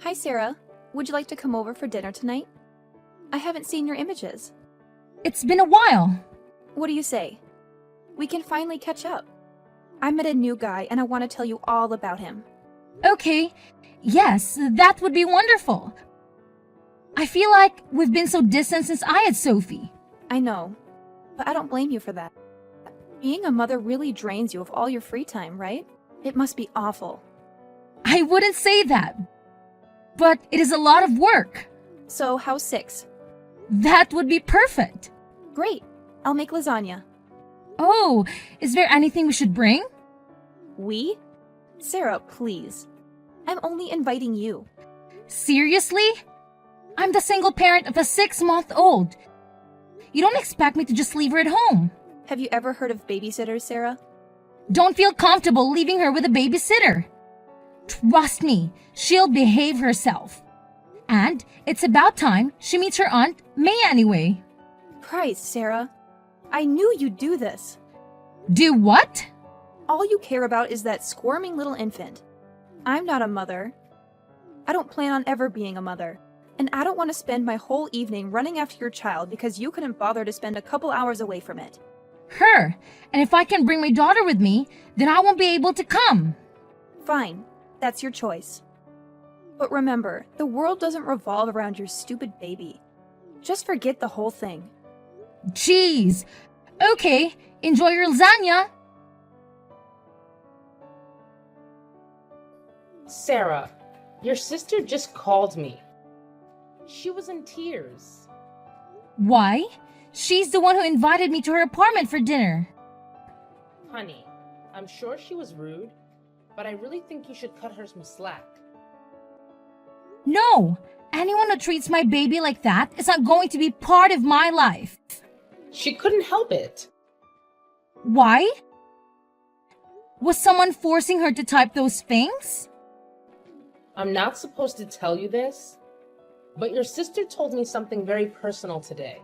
Hi, Sarah. Would you like to come over for dinner tonight? I haven't seen your images. It's been a while. What do you say? We can finally catch up. I met a new guy and I want to tell you all about him. Okay, yes, that would be wonderful. I feel like we've been so distant since I had Sophie. I know, but I don't blame you for that. Being a mother really drains you of all your free time, right? It must be awful. I wouldn't say that, but it is a lot of work. So, how's 6? That would be perfect. Great. I'll make lasagna. Oh, is there anything we should bring? We? Sarah, please. I'm only inviting you. Seriously? I'm the single parent of a 6-month-old. You don't expect me to just leave her at home. Have you ever heard of babysitters, Sarah? Don't feel comfortable leaving her with a babysitter. Trust me, she'll behave herself. And it's about time she meets her aunt, May, anyway. Christ, Sarah. I knew you'd do this. Do what? All you care about is that squirming little infant. I'm not a mother. I don't plan on ever being a mother. And I don't want to spend my whole evening running after your child because you couldn't bother to spend a couple hours away from it. Her. And if I can bring my daughter with me, then I won't be able to come. Fine. That's your choice. But remember, the world doesn't revolve around your stupid baby. Just forget the whole thing. Jeez. Okay, enjoy your lasagna. Sarah, your sister just called me. She was in tears. Why? She's the one who invited me to her apartment for dinner. Honey, I'm sure she was rude, but I really think you should cut her some slack. No, anyone who treats my baby like that is not going to be part of my life. She couldn't help it. Why? Was someone forcing her to type those things? I'm not supposed to tell you this, but your sister told me something very personal today.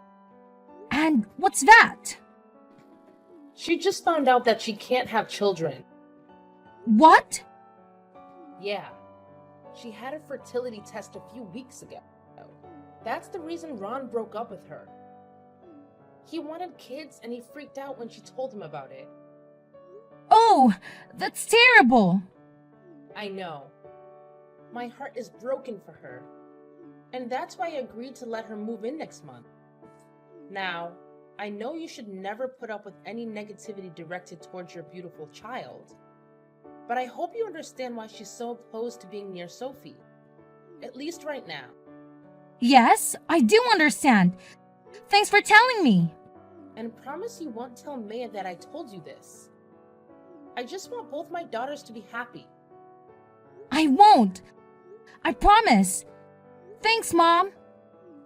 And what's that? She just found out that she can't have children. What? Yeah, she had a fertility test a few weeks ago. That's the reason Ron broke up with her. He wanted kids and he freaked out when she told him about it. Oh, that's terrible. I know. My heart is broken for her. And that's why I agreed to let her move in next month. Now, I know you should never put up with any negativity directed towards your beautiful child. But I hope you understand why she's so opposed to being near Sophie. At least right now. Yes, I do understand. Thanks for telling me. And promise you won't tell Maya that I told you this. I just want both my daughters to be happy. I won't. I promise. Thanks, Mom.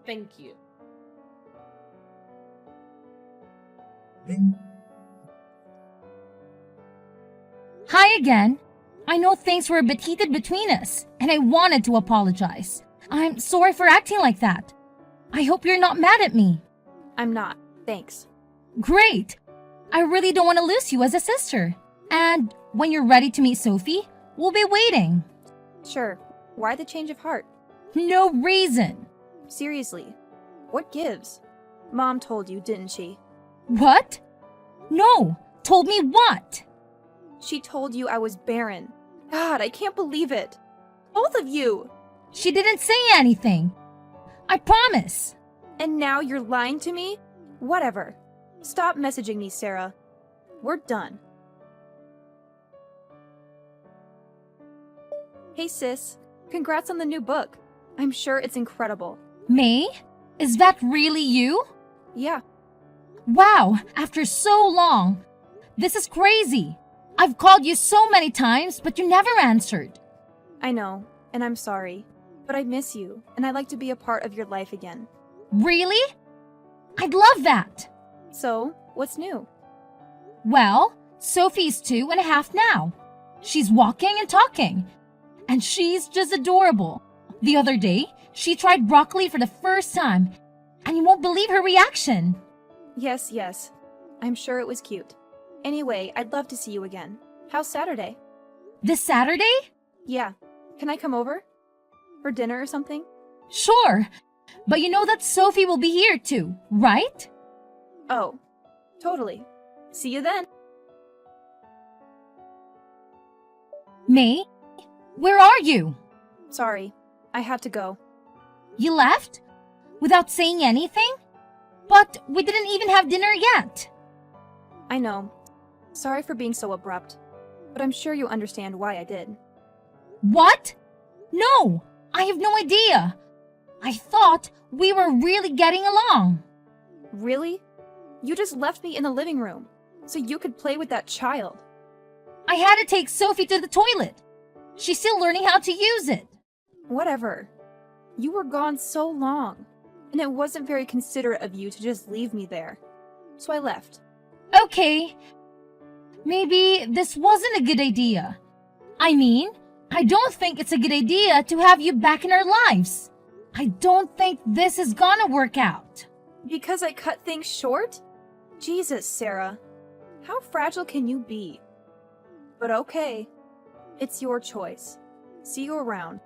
Thank you. Hi again. I know things were a bit heated between us, and I wanted to apologize. I'm sorry for acting like that. I hope you're not mad at me. I'm not. Thanks. Great. I really don't want to lose you as a sister. And when you're ready to meet Sophie, we'll be waiting. Sure. Why the change of heart? No reason. Seriously. What gives? Mom told you, didn't she? What? No. Told me what? She told you I was barren. God, I can't believe it. Both of you. She didn't say anything. I promise. And now you're lying to me? Whatever. Stop messaging me, Sarah. We're done. Hey, sis. Congrats on the new book. I'm sure it's incredible. May? Is that really you? Yeah. Wow, after so long. This is crazy. I've called you so many times, but you never answered. I know, and I'm sorry. But I miss you, and I'd like to be a part of your life again. Really? I'd love that. So, what's new? Well, Sophie's 2.5 now. She's walking and talking. And she's just adorable. The other day, she tried broccoli for the first time, and you won't believe her reaction. Yes. I'm sure it was cute. Anyway, I'd love to see you again. How's Saturday? This Saturday? Yeah. Can I come over? For dinner or something? Sure, but you know that Sophie will be here too, right? Oh, totally. See you then. May, where are you? Sorry, I had to go. You left? Without saying anything? But we didn't even have dinner yet. I know. Sorry for being so abrupt, but I'm sure you understand why I did. What? No, I have no idea. I thought we were really getting along. Really? You just left me in the living room so you could play with that child. I had to take Sophie to the toilet. She's still learning how to use it. Whatever. You were gone so long, and it wasn't very considerate of you to just leave me there. So I left. Okay, maybe this wasn't a good idea. I mean, I don't think it's a good idea to have you back in our lives. I don't think this is gonna work out. Because I cut things short? Jesus, Sarah. How fragile can you be? But okay. It's your choice. See you around.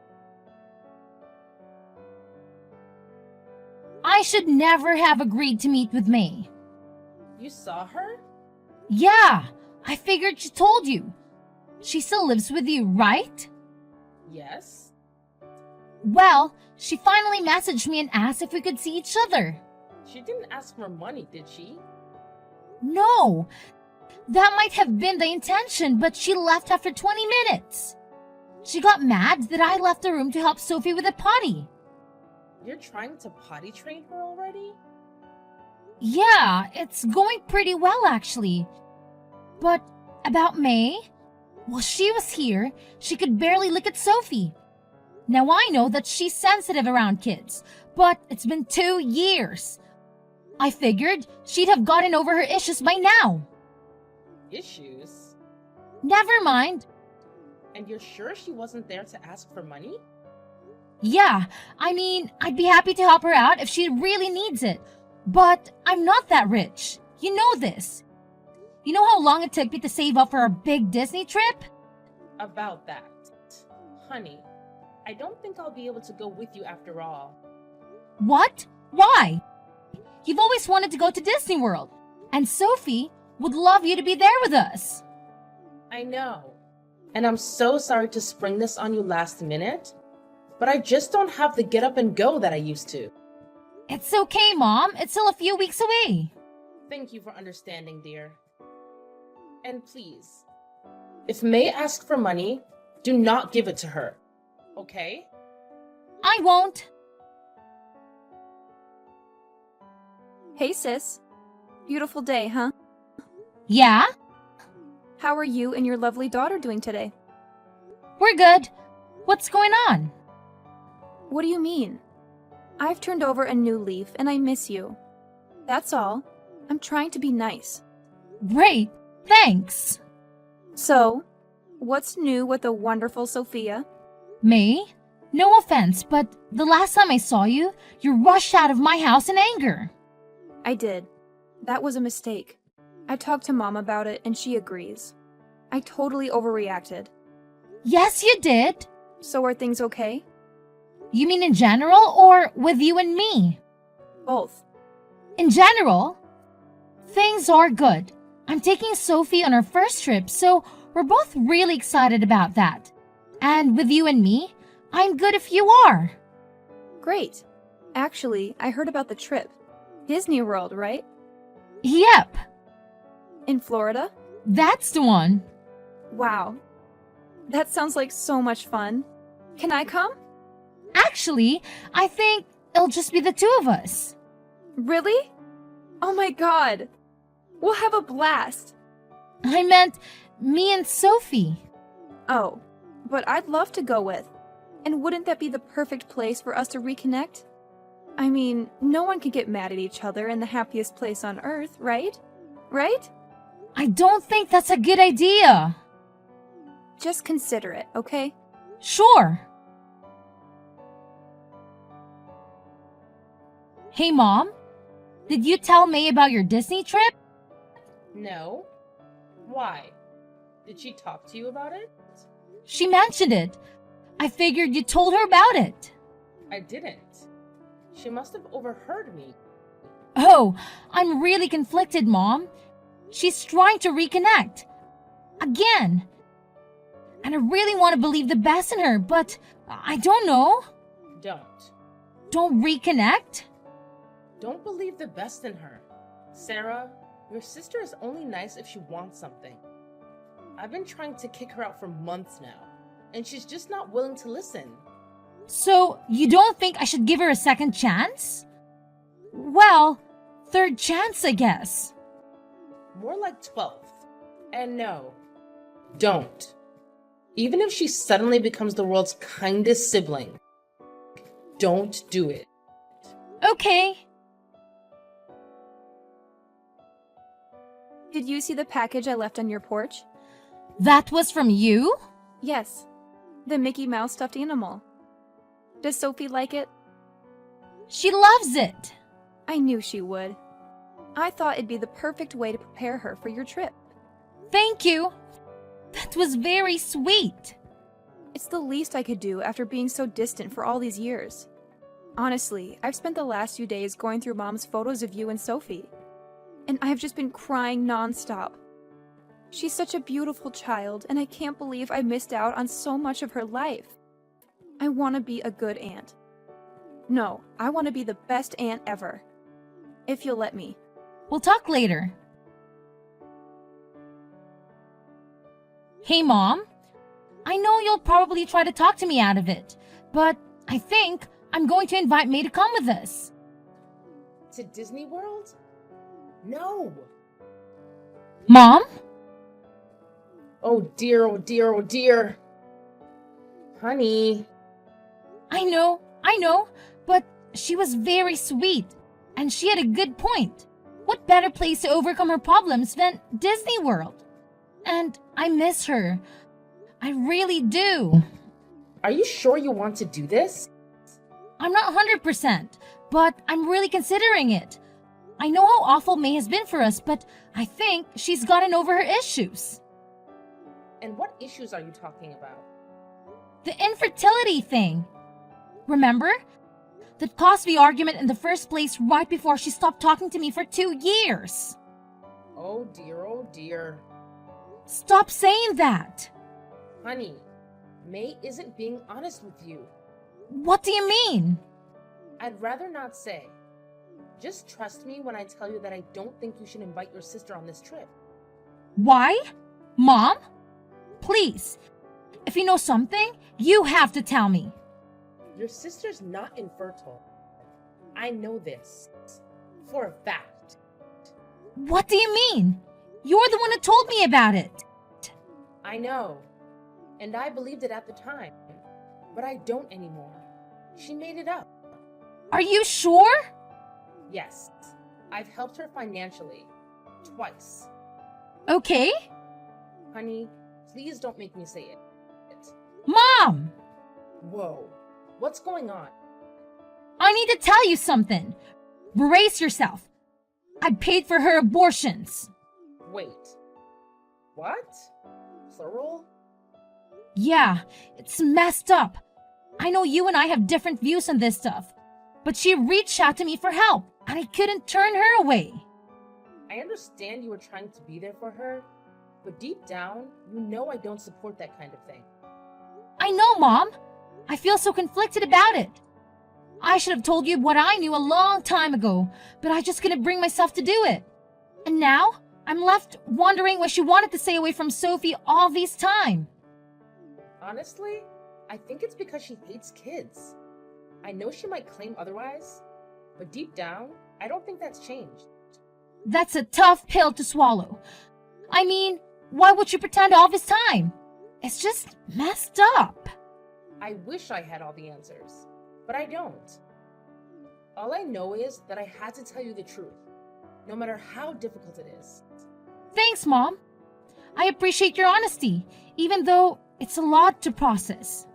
I should never have agreed to meet with May. You saw her? Yeah, I figured she told you. She still lives with you, right? Yes. Well, she finally messaged me and asked if we could see each other. She didn't ask for money, did she? No, that might have been the intention, but she left after 20 minutes. She got mad that I left the room to help Sophie with the potty. You're trying to potty train her already? Yeah, it's going pretty well actually. But about May? While she was here, she could barely look at Sophie. Now I know that she's sensitive around kids, but it's been 2 years. I figured she'd have gotten over her issues by now. Issues? Never mind. And you're sure she wasn't there to ask for money? Yeah, I mean, I'd be happy to help her out if she really needs it. But I'm not that rich. You know this. You know how long it took me to save up for a big Disney trip? About that. Honey, I don't think I'll be able to go with you after all. What? Why? You've always wanted to go to Disney World, and Sophie would love you to be there with us. I know. And I'm so sorry to spring this on you last minute, but I just don't have the get up and go that I used to. It's okay, Mom. It's still a few weeks away. Thank you for understanding, dear. And please, if May asks for money, do not give it to her. Okay? I won't. Hey, sis. Beautiful day, huh? Yeah? How are you and your lovely daughter doing today? We're good. What's going on? What do you mean? I've turned over a new leaf and I miss you. That's all. I'm trying to be nice. Great. Thanks. So, what's new with the wonderful Sophia? May? No offense, but the last time I saw you, you rushed out of my house in anger. I did. That was a mistake. I talked to Mom about it and she agrees. I totally overreacted. Yes, you did. So are things okay? You mean in general or with you and me? Both. In general, things are good. I'm taking Sophie on her first trip, so we're both really excited about that. And with you and me, I'm good if you are. Great. Actually, I heard about the trip. Disney World, right? Yep, In Florida? that's the one. Wow. That sounds like so much fun. Can I come? Actually, I think it'll just be the two of us. Really? Oh my god. We'll have a blast. I meant me and Sophie. Oh, but I'd love to go with. And wouldn't that be the perfect place for us to reconnect? I mean, no one can get mad at each other in the happiest place on earth, right? Right? I don't think that's a good idea. Just consider it, okay? Sure. Hey, Mom. Did you tell May about your Disney trip? No. Why? Did she talk to you about it? She mentioned it, I figured you told her about it. I didn't. She must have overheard me. Oh, I'm really conflicted, Mom. She's trying to reconnect. Again. And I really want to believe the best in her, but I don't know. Don't. Don't reconnect? Don't believe the best in her. Sarah, your sister is only nice if she wants something. I've been trying to kick her out for months now, and she's just not willing to listen. So, you don't think I should give her a second chance? Well, third chance, I guess. More like 12th. And no, don't. Even if she suddenly becomes the world's kindest sibling, don't do it. Okay. Did you see the package I left on your porch? That was from you? Yes, the Mickey Mouse stuffed animal. Does Sophie like it? She loves it. I knew she would. I thought it'd be the perfect way to prepare her for your trip. Thank you. That was very sweet. It's the least I could do after being so distant for all these years. Honestly, I've spent the last few days going through Mom's photos of you and Sophie, and I've just been crying nonstop. She's such a beautiful child, and I can't believe I missed out on so much of her life. I want to be a good aunt. No, I want to be the best aunt ever. If you'll let me. We'll talk later. Hey, Mom. I know you'll probably try to talk to me out of it, but I think I'm going to invite May to come with us. To Disney World? No. Mom? Oh dear, oh dear, oh dear. Honey. I know, but she was very sweet, and she had a good point. What better place to overcome her problems than Disney World? And I miss her. I really do. Are you sure you want to do this? I'm not 100%, but I'm really considering it. I know how awful May has been for us, but I think she's gotten over her issues. And what issues are you talking about? The infertility thing. Remember? That caused the argument in the first place right before she stopped talking to me for 2 years. Oh dear. Stop saying that. Honey, May isn't being honest with you. What do you mean? I'd rather not say. Just trust me when I tell you that I don't think you should invite your sister on this trip. Why? Mom? Please. If you know something, you have to tell me. Your sister's not infertile. I know this. For a fact. What do you mean? You're the one who told me about it. I know. And I believed it at the time. But I don't anymore. She made it up. Are you sure? Yes. I've helped her financially. Twice. Okay. Honey, please don't make me say it. Mom! Whoa. What's going on? I need to tell you something. Brace yourself. I paid for her abortions. Wait. What? Plural? Yeah, it's messed up. I know you and I have different views on this stuff, but she reached out to me for help, and I couldn't turn her away. I understand you were trying to be there for her, but deep down, you know I don't support that kind of thing. I know, Mom. I feel so conflicted about it. I should have told you what I knew a long time ago, but I just couldn't bring myself to do it. And now, I'm left wondering why she wanted to stay away from Sophie all this time. Honestly, I think it's because she hates kids. I know she might claim otherwise, but deep down, I don't think that's changed. That's a tough pill to swallow. I mean, why would you pretend all this time? It's just messed up. I wish I had all the answers, but I don't. All I know is that I had to tell you the truth, no matter how difficult it is. Thanks, Mom. I appreciate your honesty, even though it's a lot to process.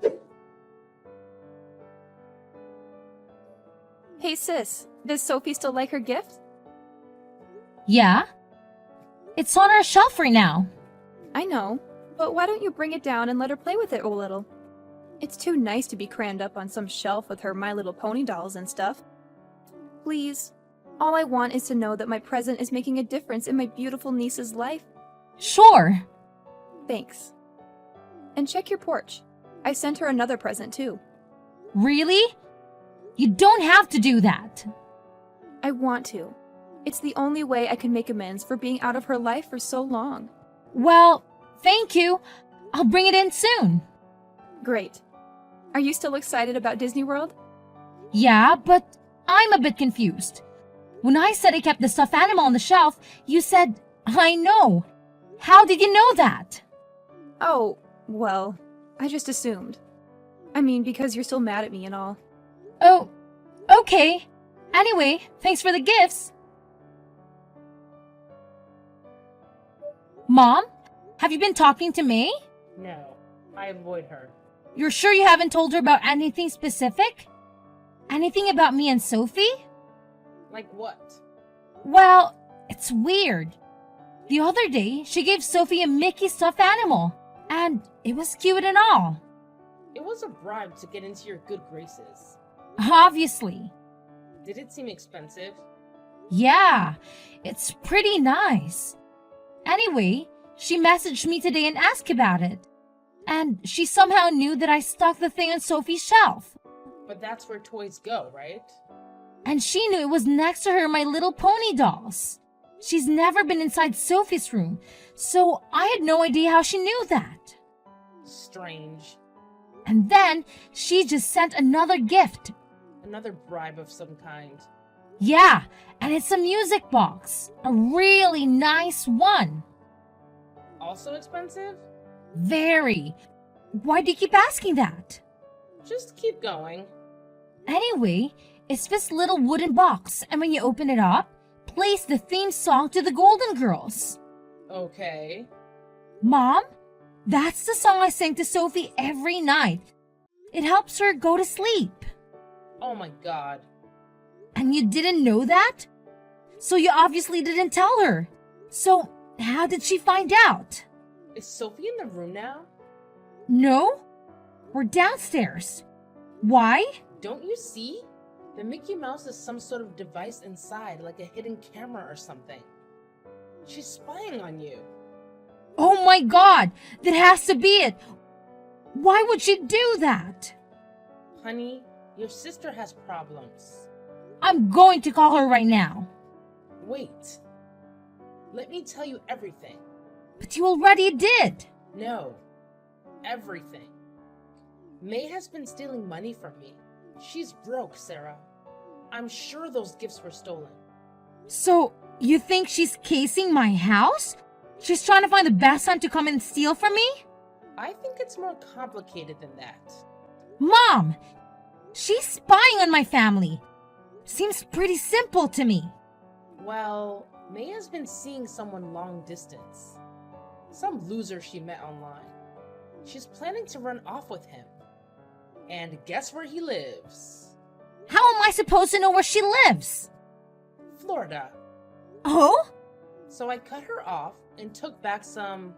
Hey sis, does Sophie still like her gift? Yeah? It's on our shelf right now. I know, but why don't you bring it down and let her play with it a little? It's too nice to be crammed up on some shelf with her My Little Pony dolls and stuff. Please, all I want is to know that my present is making a difference in my beautiful niece's life. Sure. Thanks. And check your porch. I sent her another present too. Really? You don't have to do that. I want to. It's the only way I can make amends for being out of her life for so long. Well, thank you. I'll bring it in soon. Great. Are you still excited about Disney World? Yeah, but I'm a bit confused. When I said I kept the stuffed animal on the shelf, you said, I know. How did you know that? Oh, well, I just assumed. I mean, because you're still mad at me and all. Oh, okay. Anyway, thanks for the gifts. Mom, have you been talking to May? No, I avoid her. You're sure you haven't told her about anything specific? Anything about me and Sophie? Like what? Well, it's weird. The other day, she gave Sophie a Mickey stuffed animal, and it was cute and all. It was a bribe to get into your good graces. Obviously. Did it seem expensive? Yeah, it's pretty nice. Anyway, she messaged me today and asked about it. And she somehow knew that I stuck the thing on Sophie's shelf. But that's where toys go, right? And she knew it was next to her My Little Pony dolls. She's never been inside Sophie's room, so I had no idea how she knew that. Strange. And then she just sent another gift. Another bribe of some kind. Yeah, and it's a music box. A really nice one. Also expensive? Very. Why do you keep asking that? Just keep going. Anyway, it's this little wooden box, and when you open it up, plays the theme song to the Golden Girls. Okay. Mom, that's the song I sing to Sophie every night. It helps her go to sleep. Oh my god. And you didn't know that? So you obviously didn't tell her. So how did she find out? Is Sophie in the room now? No, we're downstairs. Why? Don't you see? The Mickey Mouse is some sort of device inside, like a hidden camera or something. She's spying on you. Oh my god, that has to be it. Why would she do that? Honey, your sister has problems. I'm going to call her right now. Wait. Let me tell you everything. But you already did. No. Everything. May has been stealing money from me. She's broke, Sarah. I'm sure those gifts were stolen. So, you think she's casing my house? She's trying to find the best time to come and steal from me? I think it's more complicated than that. Mom! She's spying on my family. Seems pretty simple to me. Well, May has been seeing someone long distance. Some loser she met online. She's planning to run off with him. And guess where he lives? How am I supposed to know where she lives? Florida. Oh? So I cut her off and took back some,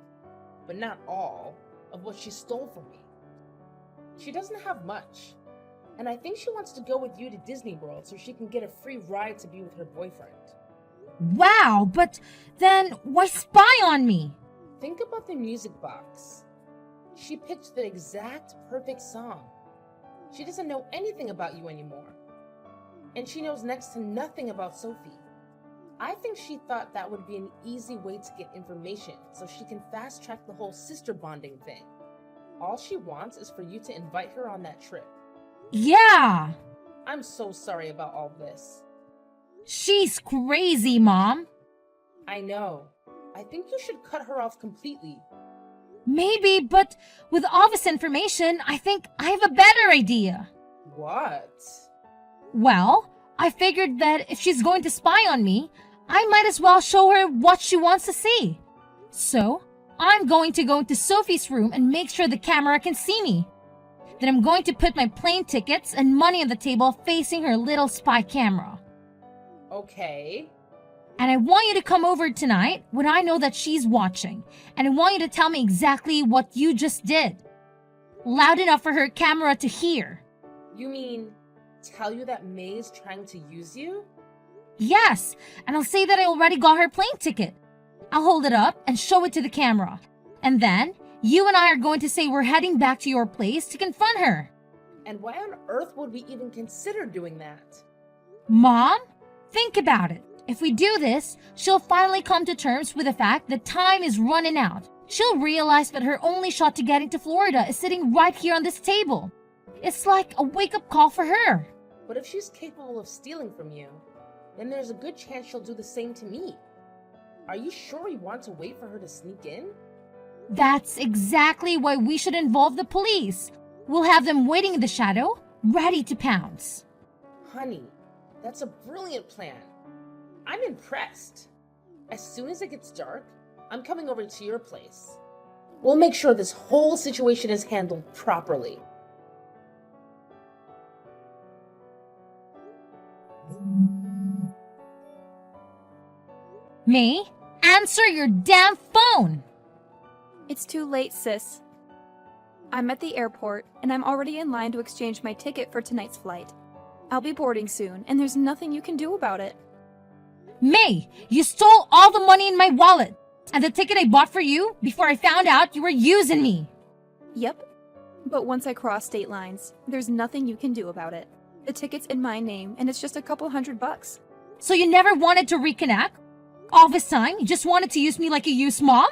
but not all, of what she stole from me. She doesn't have much. And I think she wants to go with you to Disney World so she can get a free ride to be with her boyfriend. Wow, but then why spy on me? Think about the music box. She picked the exact perfect song. She doesn't know anything about you anymore. And she knows next to nothing about Sophie. I think she thought that would be an easy way to get information so she can fast track the whole sister bonding thing. All she wants is for you to invite her on that trip. Yeah. I'm so sorry about all this. She's crazy, Mom. I know. I think you should cut her off completely. Maybe, but with all this information, I think I have a better idea. What? Well, I figured that if she's going to spy on me, I might as well show her what she wants to see. So, I'm going to go into Sophie's room and make sure the camera can see me. Then I'm going to put my plane tickets and money on the table facing her little spy camera. Okay. And I want you to come over tonight when I know that she's watching. And I want you to tell me exactly what you just did. loud enough for her camera to hear. You mean tell you that May is trying to use you? Yes, and I'll say that I already got her plane ticket. I'll hold it up and show it to the camera. And then, you and I are going to say we're heading back to your place to confront her. And why on earth would we even consider doing that? Mom, think about it. If we do this, she'll finally come to terms with the fact that time is running out. She'll realize that her only shot to getting to Florida is sitting right here on this table. It's like a wake-up call for her. But if she's capable of stealing from you, then there's a good chance she'll do the same to me. Are you sure we want to wait for her to sneak in? That's exactly why we should involve the police. We'll have them waiting in the shadow, ready to pounce. Honey, that's a brilliant plan. I'm impressed. As soon as it gets dark, I'm coming over to your place. We'll make sure this whole situation is handled properly. May, answer your damn phone! It's too late, sis. I'm at the airport, and I'm already in line to exchange my ticket for tonight's flight. I'll be boarding soon, and there's nothing you can do about it. May, you stole all the money in my wallet and the ticket I bought for you before I found out you were using me. Yep. But once I cross state lines, there's nothing you can do about it. The ticket's in my name, and it's just a couple $100. So you never wanted to reconnect? All this time, you just wanted to use me like a used mom?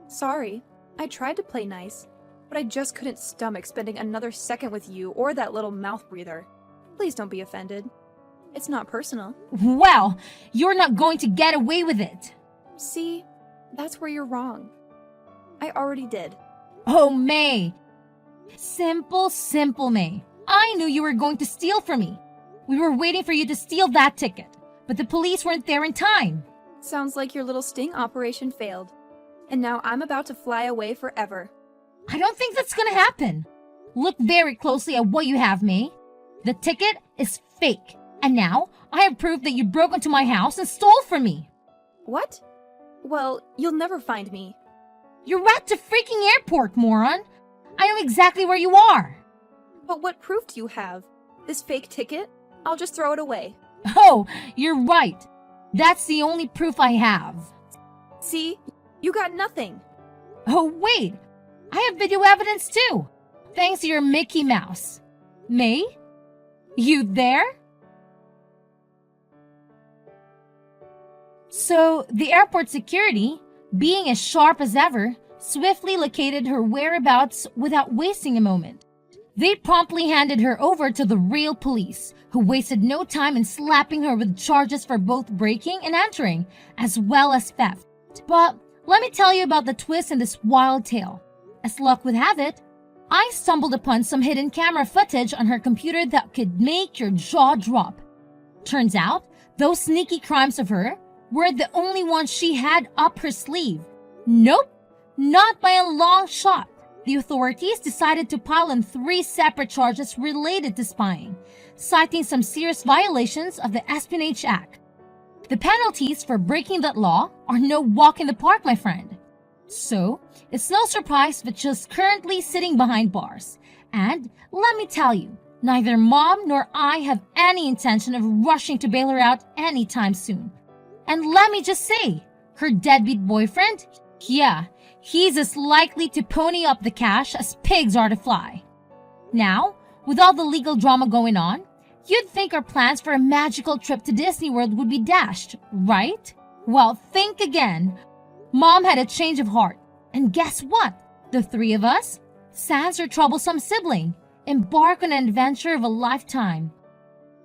Sorry. I tried to play nice, but I just couldn't stomach spending another second with you or that little mouth breather. Please don't be offended. It's not personal. Well, you're not going to get away with it. See, that's where you're wrong. I already did. Oh, May. Simple May. I knew you were going to steal from me. We were waiting for you to steal that ticket, but the police weren't there in time. Sounds like your little sting operation failed. And now I'm about to fly away forever. I don't think that's gonna happen. Look very closely at what you have, May. The ticket is fake. And now I have proof that you broke into my house and stole from me. What? Well, you'll never find me. You're at the freaking airport, moron. I know exactly where you are. But what proof do you have? This fake ticket? I'll just throw it away. Oh, you're right. That's the only proof I have. See? You got nothing. Oh, wait. I have video evidence too. Thanks to your Mickey Mouse. May? You there? So, the airport security, being as sharp as ever, swiftly located her whereabouts without wasting a moment. They promptly handed her over to the real police, who wasted no time in slapping her with charges for both breaking and entering, as well as theft. But let me tell you about the twist in this wild tale. As luck would have it, I stumbled upon some hidden camera footage on her computer that could make your jaw drop. Turns out, those sneaky crimes of her were the only ones she had up her sleeve. Nope, not by a long shot. The authorities decided to pile on 3 separate charges related to spying, citing some serious violations of the Espionage Act. The penalties for breaking that law are no walk in the park, my friend. So, it's no surprise that she's currently sitting behind bars. And let me tell you, neither Mom nor I have any intention of rushing to bail her out anytime soon. And let me just say, her deadbeat boyfriend, yeah, he's as likely to pony up the cash as pigs are to fly. Now, with all the legal drama going on, you'd think our plans for a magical trip to Disney World would be dashed, right? Well, think again. Mom had a change of heart. And guess what? The 3 of us, sans her troublesome sibling, embark on an adventure of a lifetime.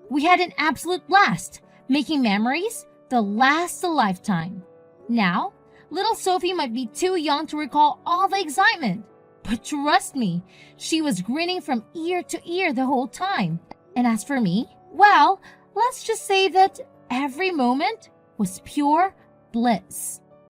We had an absolute blast, making memories that last a lifetime. Now, little Sophie might be too young to recall all the excitement. But trust me, she was grinning from ear to ear the whole time. And as for me, well, let's just say that every moment was pure bliss.